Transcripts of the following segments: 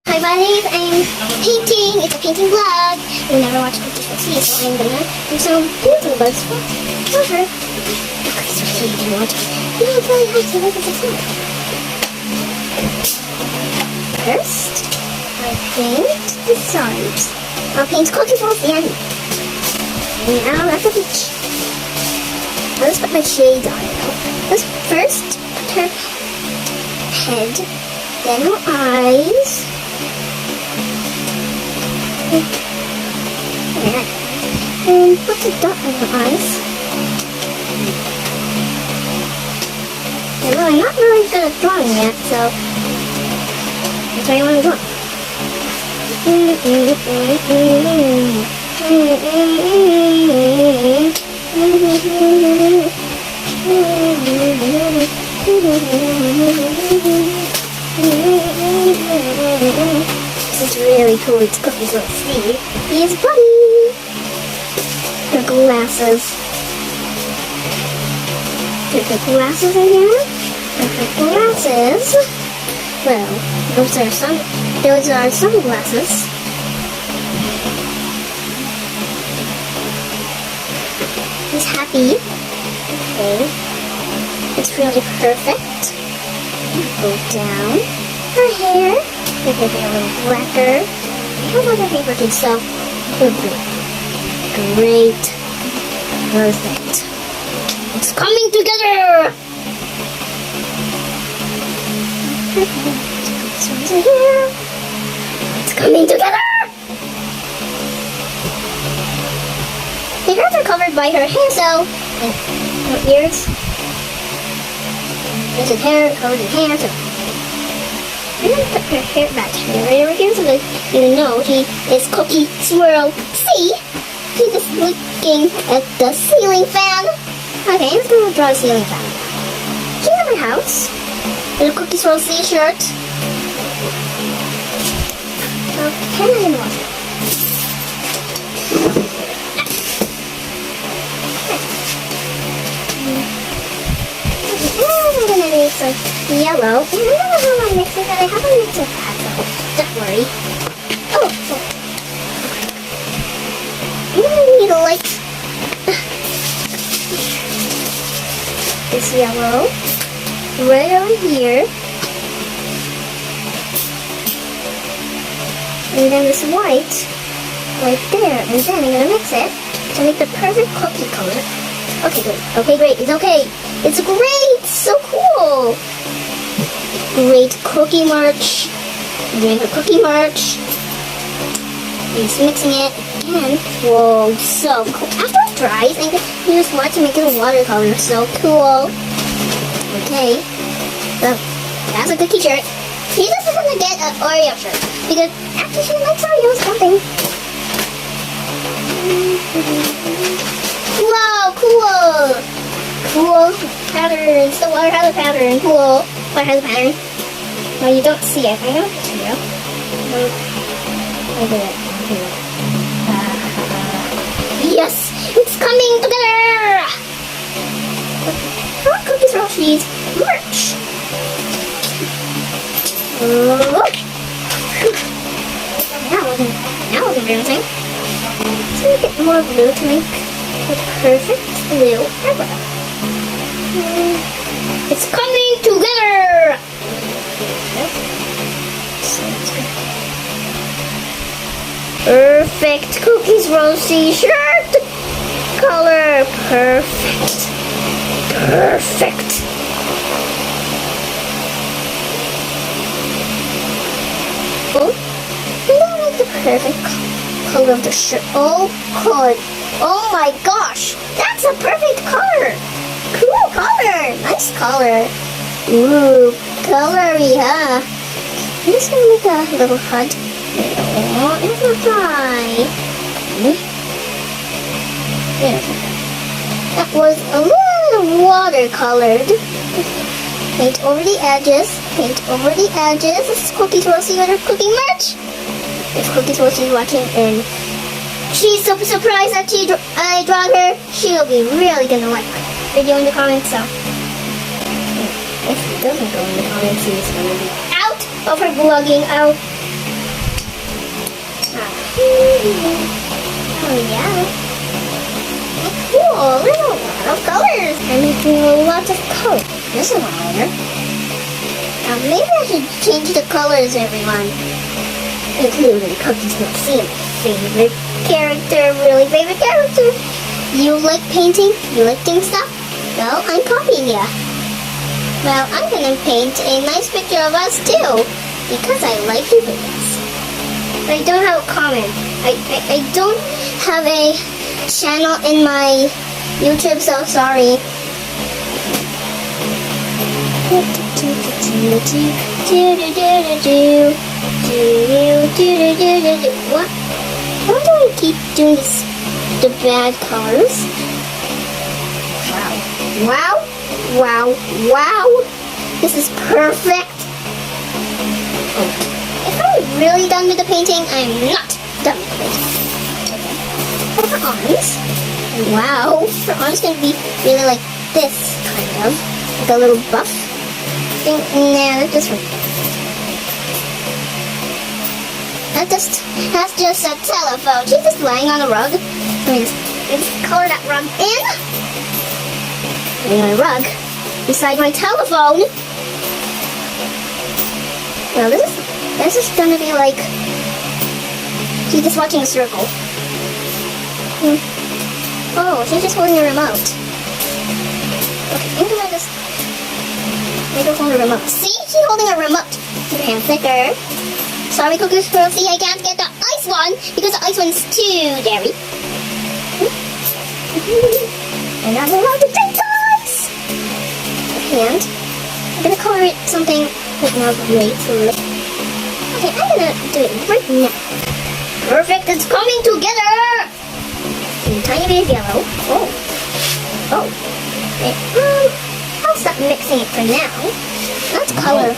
Hi buddies, I'm painting. It's a painting vlog. You never watch Cookies Will See, so I'm gonna do some painting bugs for her. Cookies Will See, you can watch it. You know, it's really hard to look at the film. First, I paint the sides. I'll paint Cookies Will See at the end. Now at the beach. Let's put my shades on now. Let's first put her head, then her eyes. And put the dot on her eyes. And I'm not really good at drawing yet, so that's why I want to draw. This is really cool. It's Cookies Will See. He's Buddy. Her glasses. Her glasses again. Her glasses. Well, those are sunglasses. He's happy. Okay. It's really perfect. Go down. Her hair. Make her hair a little blacker. How about her paper too? So, great. Perfect. It's coming together! Perfect. So here. It's coming together! The ears are covered by her hair, so and her ears. There's his hair covered in hair, so I'm gonna put her hair back right over here so that you know he is Cookie Swirl. See? He's just looking at the ceiling fan. Okay, let's go draw a ceiling fan. She's at my house. With a Cookie Swirl C shirt. Pen and water. I'm gonna make some yellow. And I don't know how I mix it, but I have a mixer pad, so don't worry. Oh, I'm gonna need a light. This yellow right over here. And then this white right there. And then I'm gonna mix it to make the perfect cookie color. Okay, good. Okay, great. It's okay. It's great. So cool. Great cookie merch. I'm doing her cookie merch. He's mixing it again. Whoa, so cool. After it dries, I can use what to make it a watercolor. So cool. Okay. So that's a cookie shirt. He doesn't want to get an Oreo shirt because actually she likes Oreos something. Wow, cool! Cool patterns, the water has a pattern, cool. Water has a pattern. No, you don't see it. I know it's real. I did it. Yes! It's coming together! How Cookies Will See's merch? Now wasn't embarrassing. Let's make it more blue to make a perfect blue eyebrow. It's coming together! Perfect Cookies Will See shirt color. Perfect. Perfect. Oh, and then make the perfect color of the shirt. Oh, God. Oh my gosh. That's a perfect color. Cool color. Nice color. Ooh, colory, huh? I'm just gonna make a little hut. Oh, it's a fly. That was a little watercolored. Paint over the edges. Paint over the edges. This is Cookies Will See with her cooking merch. If Cookies Will See watching and she's so surprised that I draw her, she'll be really gonna like the video in the comments. So if it doesn't go in the comments, she's gonna be out of her vlogging. Oh yeah. Cool, there's a lot of colors. I'm making a lot of colors. This is louder. Maybe I should change the colors, everyone. Including Cookie's not seeing favorite character, really favorite character. You like painting? You like doing stuff? Well, I'm copying ya. Well, I'm gonna paint a nice picture of us too, because I like doing this. I don't have a comment. I don't have a channel in my YouTube, so sorry. What? Why do I keep doing this? The bad colors? Wow. Wow. Wow. This is perfect. If I'm really done with the painting, I'm not done with the painting. Her arms. Wow. Her arms can be really like this, kind of. Like a little buff. Nah, that's just right. That's just a telephone. She's just lying on a rug. Let me just color that rug in. My rug beside my telephone. Well, this is gonna be like she's just watching a circle. Oh, she's just holding a remote. Okay, I'm gonna just make her hold a remote. See, she's holding a remote. Keep your hand thicker. Sorry, Cookie Swirl. See, I can't get the ice one because the ice one's too dairy. And I'm allowed to take the ice. And I'm gonna color it something like now great. Okay, I'm gonna do it right now. Perfect, it's coming together. A tiny bit of yellow. Oh. Okay, I'll stop mixing it for now. Let's color.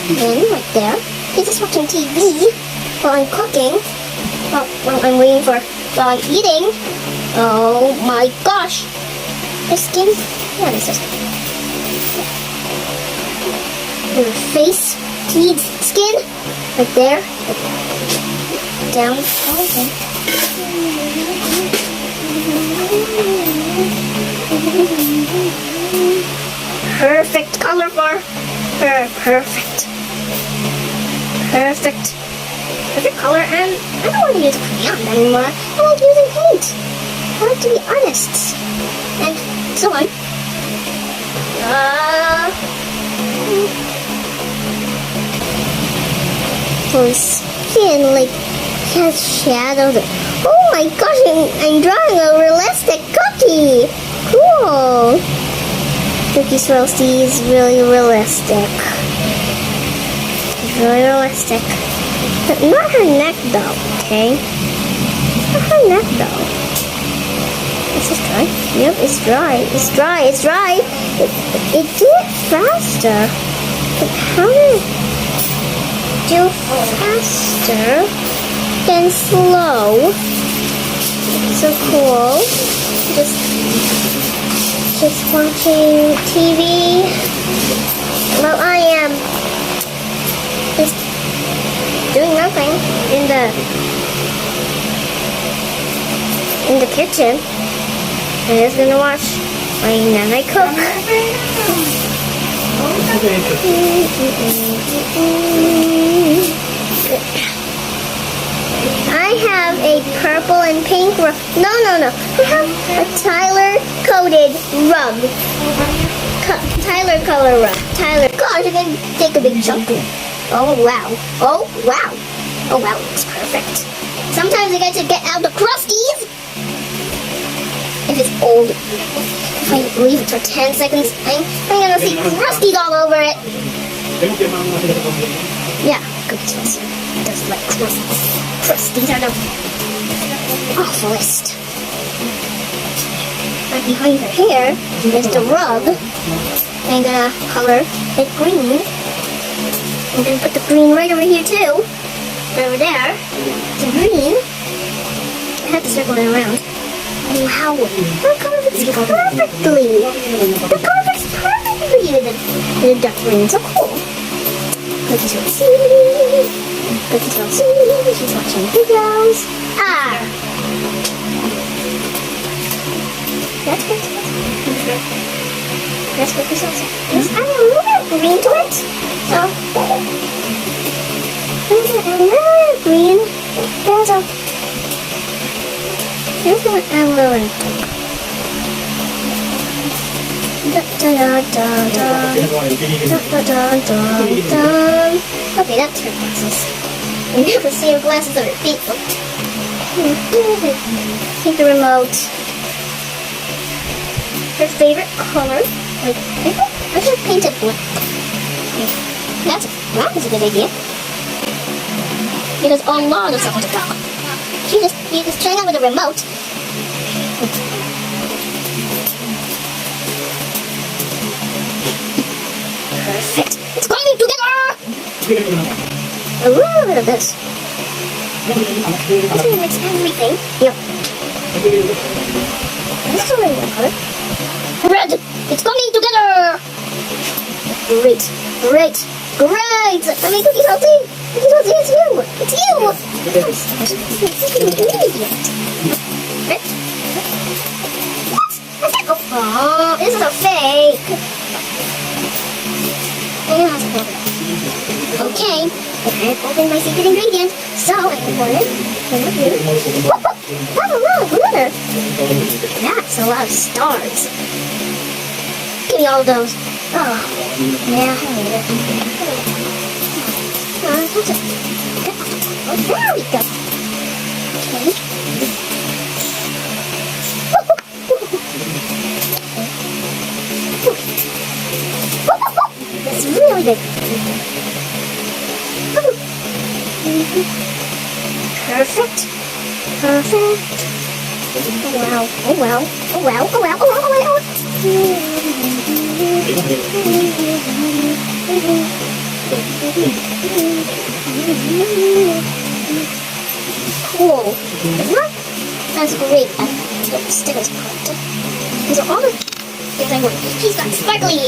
And then right there. He's just watching TV while I'm cooking. While I'm eating. Oh my gosh. The skin? Yeah, this is your face needs skin. Right there. Down. Okay. Perfect color for her. Perfect color, and I don't want to use crayon anymore. I like using paint. I like to be honest. And so on. Her skin like has shadows. Oh my gosh, I'm drawing a realistic cookie. Cool. Cookie Swirl is really realistic. Really realistic. But not her neck though, okay? Not her neck though. Is this dry? Yep, it's dry. It's dry. It did it faster. But how did it do faster than slow? So cool. Just watching TV. Well, I am just doing nothing in the kitchen. I'm just gonna watch my Nana cook. I have a purple and pink rug. No. I have a Tyler coated rug. Tyler color rug. Tyler. Gosh, I'm gonna take a big chunk. Oh wow. Oh wow, it looks perfect. Sometimes I get to get out the crusties. If it's old. If I leave it for 10 seconds, I'm gonna see crusties all over it. Yeah, Cookie Swirl does like crusties. Crusties are the awfulest. Right behind her hair is the rug. I'm gonna color it green. I'm gonna put the green right over here too. Right over there. The green. I have to circle it around. Wow. That color fits perfectly. The color fits perfectly with the dark green. So cool. Cookie Swirl. Cookie's on TV, she's watching videos. Ah! That's good. That's Cookie's also. Yes, I have a little bit of green to it. So, I'm gonna add another green. There's a. Here's gonna add a little. Da da da da da da da da da. Okay, that's her glasses. You never see her glasses on her feet. Take the remote. Her favorite color. Like, I should have painted blue. That is a good idea. Because a lot of stuff to go. You just trying out with a remote. Perfect. It's coming together! A little bit of this. I'm gonna mix everything. Yep. This is already one color. Red! It's coming together! Great. Great. Great! I mean, Cookie's healthy! Cookie's healthy, it's you! It's you! Right? What? Oh, this is a fake! Okay, I've opened my secret ingredient, so I can pour it over here. That's a lot of glitter! That's a lot of stars. Give me all of those. Oh, yeah, I need it. Oh, there we go. Okay. That's really big. Perfect. Perfect. Oh wow. Oh wow. Oh wow. Oh wow. Oh wow. Oh wow. Cool. It's not as great as the stickers part. These are all the things I want. She's got sparkly.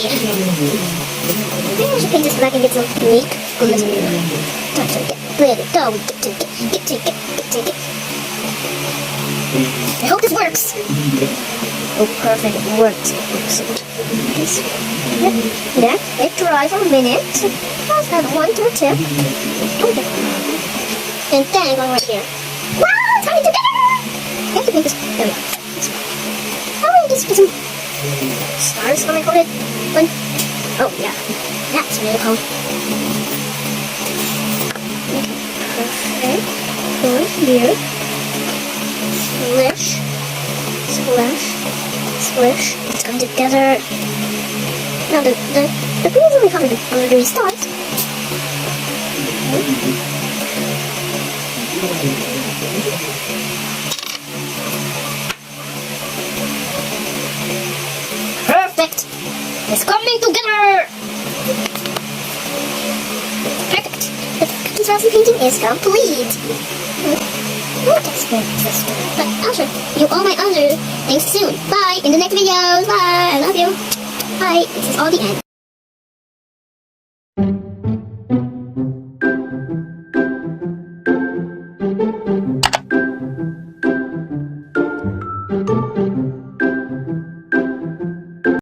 Maybe I should paint this black and get some unique glitter. Time to get glitter. Go. Get to it. I hope this works. Oh, perfect. It worked. Excellent. Then let dry for a minute. Let's add one to the tip. Okay. And then going right here. Wow, it's coming together! I have to make this. There we go. Oh, just get some stars on my coated one. Oh, yeah. That's really cool. Okay, perfect. Go here. Splish. Splash. Splish. It's coming together. Now the green is only covered under the stars. Perfect. It's coming together. Perfect. The Cookie's Rosy painting is complete. But I'll show you all my other things soon. Bye! In the next videos. Bye! I love you. Bye. This is all the end.